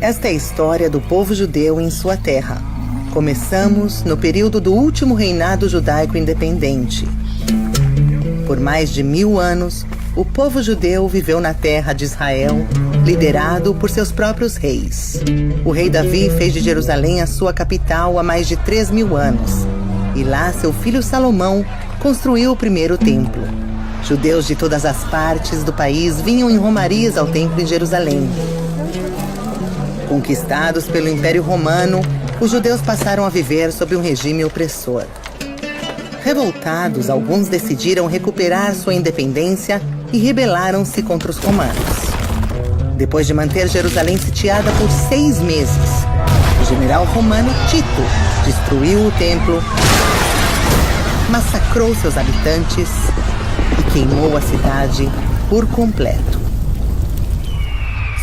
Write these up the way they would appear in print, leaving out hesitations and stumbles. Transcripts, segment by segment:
Esta é a história do povo judeu em sua terra. Começamos no período do último reinado judaico independente. Por mais de 1000 anos, o povo judeu viveu na terra de Israel, liderado por seus próprios reis. O rei Davi fez de Jerusalém a sua capital há mais de 3000 anos. E lá seu filho Salomão construiu o primeiro templo. Judeus de todas as partes do país vinham em romarias ao templo em Jerusalém. Conquistados pelo Império Romano, os judeus passaram a viver sob um regime opressor. Revoltados, alguns decidiram recuperar sua independência e rebelaram-se contra os romanos. Depois de manter Jerusalém sitiada por 6 meses, o general romano Tito destruiu o templo, massacrou seus habitantes e queimou a cidade por completo.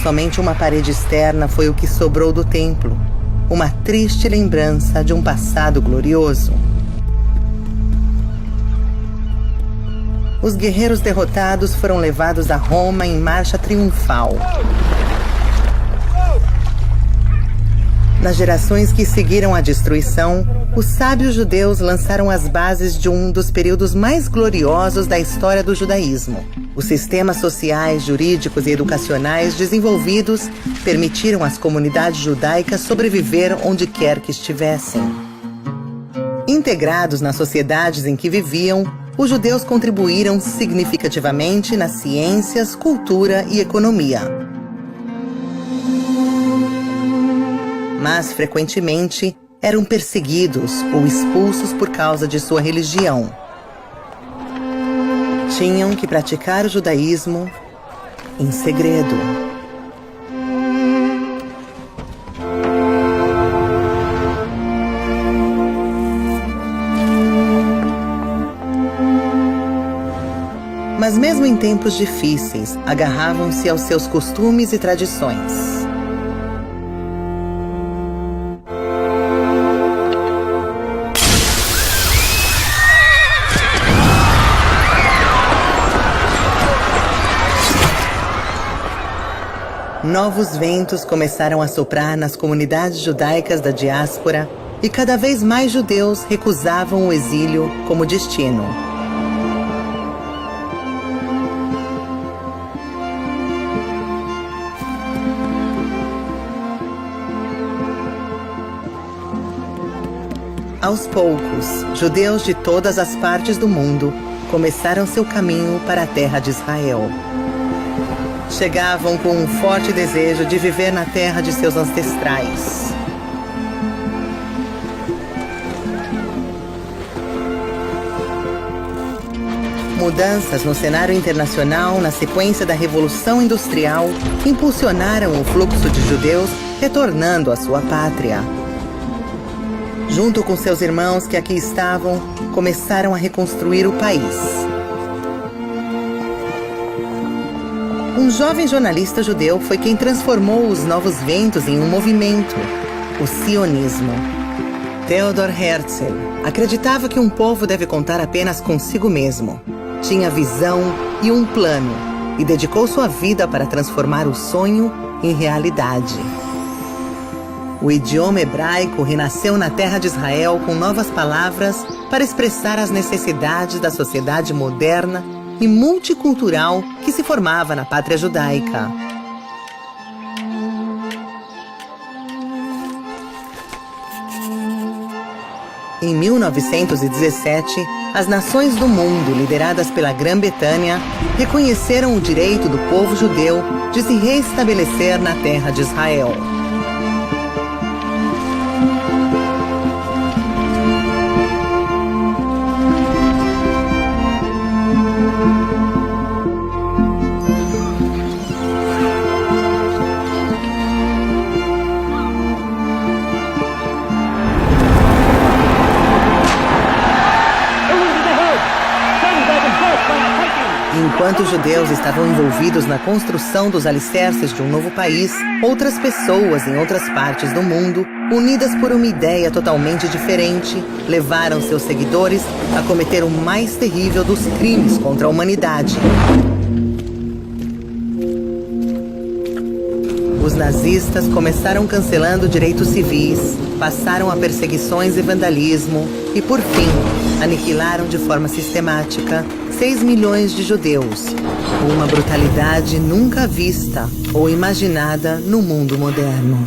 Somente uma parede externa foi o que sobrou do templo, uma triste lembrança de um passado glorioso. Os guerreiros derrotados foram levados a Roma em marcha triunfal. Nas gerações que seguiram a destruição, os sábios judeus lançaram as bases de um dos períodos mais gloriosos da história do judaísmo. Os sistemas sociais, jurídicos e educacionais desenvolvidos permitiram às comunidades judaicas sobreviver onde quer que estivessem. Integrados nas sociedades em que viviam, os judeus contribuíram significativamente nas ciências, cultura e economia. Mas, frequentemente, eram perseguidos ou expulsos por causa de sua religião. Tinham que praticar o judaísmo em segredo. Mas mesmo em tempos difíceis, agarravam-se aos seus costumes e tradições. Novos ventos começaram a soprar nas comunidades judaicas da diáspora e cada vez mais judeus recusavam o exílio como destino. Aos poucos, judeus de todas as partes do mundo começaram seu caminho para a terra de Israel. Chegavam com um forte desejo de viver na terra de seus ancestrais. Mudanças no cenário internacional na sequência da Revolução Industrial impulsionaram o fluxo de judeus retornando à sua pátria. Junto com seus irmãos que aqui estavam, começaram a reconstruir o país. Um jovem jornalista judeu foi quem transformou os novos ventos em um movimento, o sionismo. Theodor Herzl acreditava que um povo deve contar apenas consigo mesmo. Tinha visão e um plano, e dedicou sua vida para transformar o sonho em realidade. O idioma hebraico renasceu na terra de Israel com novas palavras para expressar as necessidades da sociedade moderna e multicultural que se formava na pátria judaica. Em 1917, as nações do mundo, lideradas pela Grã-Bretanha, reconheceram o direito do povo judeu de se reestabelecer na terra de Israel. Enquanto os judeus estavam envolvidos na construção dos alicerces de um novo país, outras pessoas em outras partes do mundo, unidas por uma ideia totalmente diferente, levaram seus seguidores a cometer o mais terrível dos crimes contra a humanidade: Os nazistas começaram cancelando direitos civis, passaram a perseguições e vandalismo e, por fim, aniquilaram de forma sistemática 6 milhões de judeus, com uma brutalidade nunca vista ou imaginada no mundo moderno.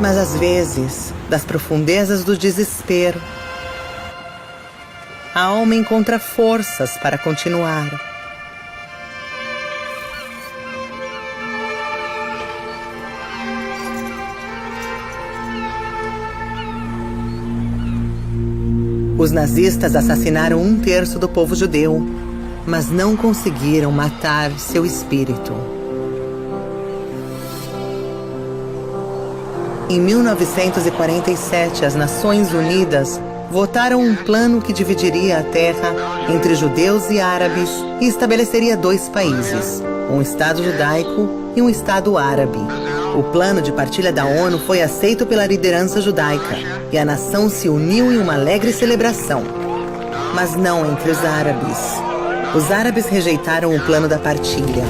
Mas às vezes, das profundezas do desespero, a alma encontra forças para continuar. Os nazistas assassinaram 1/3 do povo judeu, mas não conseguiram matar seu espírito. Em 1947, as Nações Unidas votaram um plano que dividiria a terra entre judeus e árabes e estabeleceria 2 países, um Estado judaico e um Estado árabe. O plano de partilha da ONU foi aceito pela liderança judaica e a nação se uniu em uma alegre celebração. Mas não entre os árabes. Os árabes rejeitaram o plano da partilha.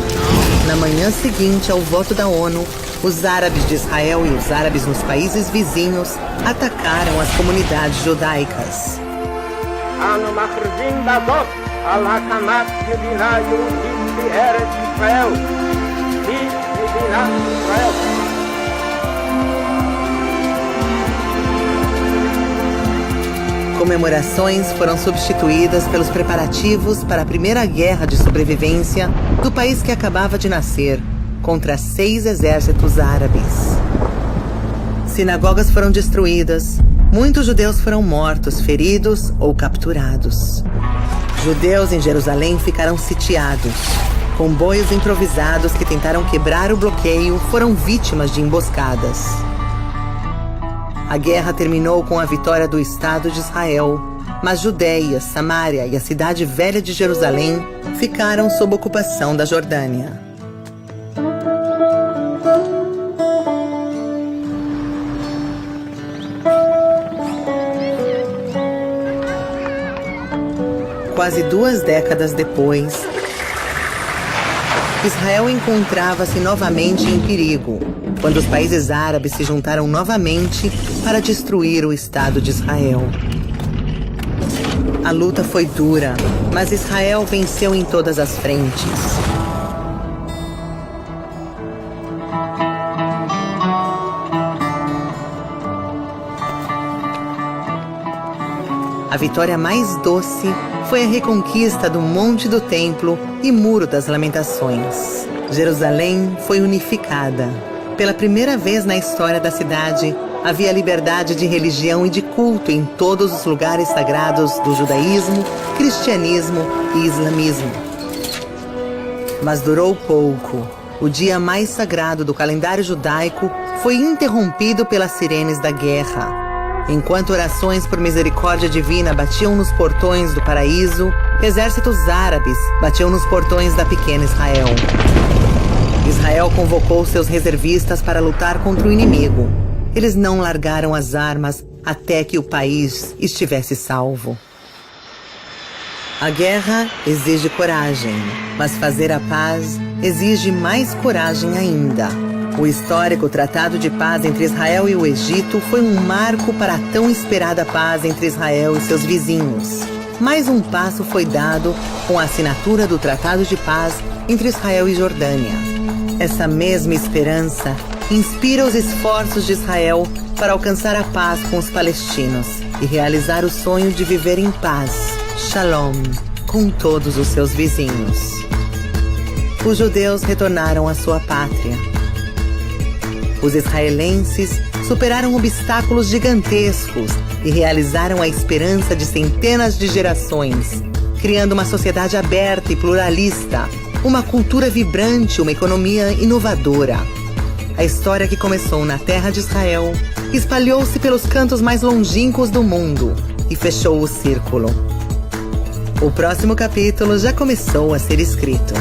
Na manhã seguinte ao voto da ONU, os árabes de Israel e os árabes nos países vizinhos atacaram as comunidades judaicas. Comemorações foram substituídas pelos preparativos para a primeira guerra de sobrevivência do país que acabava de nascer, contra 6 exércitos árabes. Sinagogas foram destruídas, muitos judeus foram mortos, feridos ou capturados. Judeus em Jerusalém ficaram sitiados. Comboios improvisados que tentaram quebrar o bloqueio foram vítimas de emboscadas. A guerra terminou com a vitória do Estado de Israel, mas Judeia, Samária e a cidade velha de Jerusalém ficaram sob ocupação da Jordânia. Quase 2 décadas depois, Israel encontrava-se novamente em perigo, quando os países árabes se juntaram novamente para destruir o Estado de Israel. A luta foi dura, mas Israel venceu em todas as frentes. A vitória mais doce foi a reconquista do Monte do Templo e Muro das Lamentações. Jerusalém foi unificada. Pela primeira vez na história da cidade, havia liberdade de religião e de culto em todos os lugares sagrados do judaísmo, cristianismo e islamismo. Mas durou pouco. O dia mais sagrado do calendário judaico foi interrompido pelas sirenes da guerra. Enquanto orações por misericórdia divina batiam nos portões do paraíso, exércitos árabes batiam nos portões da pequena Israel. Israel convocou seus reservistas para lutar contra o inimigo. Eles não largaram as armas até que o país estivesse salvo. A guerra exige coragem, mas fazer a paz exige mais coragem ainda. O histórico Tratado de Paz entre Israel e o Egito foi um marco para a tão esperada paz entre Israel e seus vizinhos. Mais um passo foi dado com a assinatura do Tratado de Paz entre Israel e Jordânia. Essa mesma esperança inspira os esforços de Israel para alcançar a paz com os palestinos e realizar o sonho de viver em paz, shalom, com todos os seus vizinhos. Os judeus retornaram à sua pátria. Os israelenses superaram obstáculos gigantescos e realizaram a esperança de centenas de gerações, criando uma sociedade aberta e pluralista, uma cultura vibrante, uma economia inovadora. A história que começou na terra de Israel espalhou-se pelos cantos mais longínquos do mundo e fechou o círculo. O próximo capítulo já começou a ser escrito.